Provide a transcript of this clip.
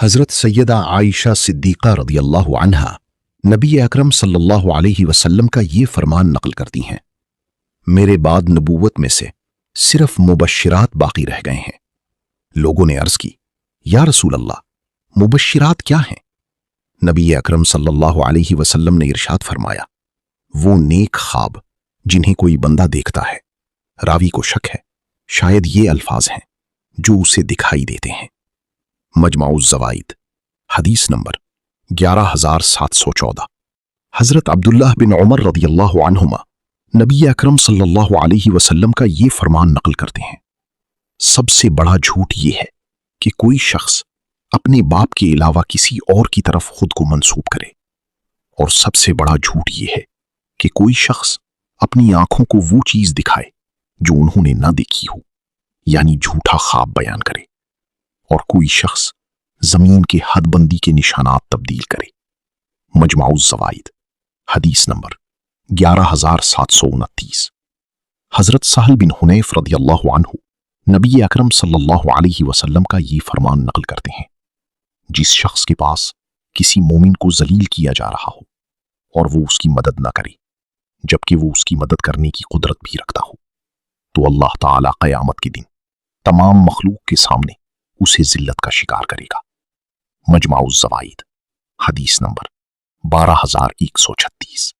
حضرت سیدہ عائشہ صدیقہ رضی اللہ عنہا نبی اکرم صلی اللہ علیہ وسلم کا یہ فرمان نقل کرتی ہیں، میرے بعد نبوت میں سے صرف مبشرات باقی رہ گئے ہیں۔ لوگوں نے عرض کی، یا رسول اللہ، مبشرات کیا ہیں؟ نبی اکرم صلی اللہ علیہ وسلم نے ارشاد فرمایا، وہ نیک خواب جنہیں کوئی بندہ دیکھتا ہے، راوی کو شک ہے شاید یہ الفاظ ہیں جو اسے دکھائی دیتے ہیں۔ مجمع الزوائد حدیث نمبر 11714۔ حضرت عبداللہ بن عمر رضی اللہ عنہما نبی اکرم صلی اللہ علیہ وسلم کا یہ فرمان نقل کرتے ہیں، سب سے بڑا جھوٹ یہ ہے کہ کوئی شخص اپنے باپ کے علاوہ کسی اور کی طرف خود کو منسوب کرے، اور سب سے بڑا جھوٹ یہ ہے کہ کوئی شخص اپنی آنکھوں کو وہ چیز دکھائے جو انہوں نے نہ دیکھی ہو، یعنی جھوٹا خواب بیان کرے، اور کوئی شخص زمین کے حد بندی کے نشانات تبدیل کرے۔ مجمع الزوائد حدیث نمبر 11729۔ حضرت سہل بن حنیف رضی اللہ عنہ نبی اکرم صلی اللہ علیہ وسلم کا یہ فرمان نقل کرتے ہیں، جس شخص کے پاس کسی مومن کو ذلیل کیا جا رہا ہو اور وہ اس کی مدد نہ کرے جبکہ وہ اس کی مدد کرنے کی قدرت بھی رکھتا ہو، تو اللہ تعالی قیامت کے دن تمام مخلوق کے سامنے اسے ذلت کا شکار کرے گا۔ مجمع الزوائد حدیث نمبر 12136۔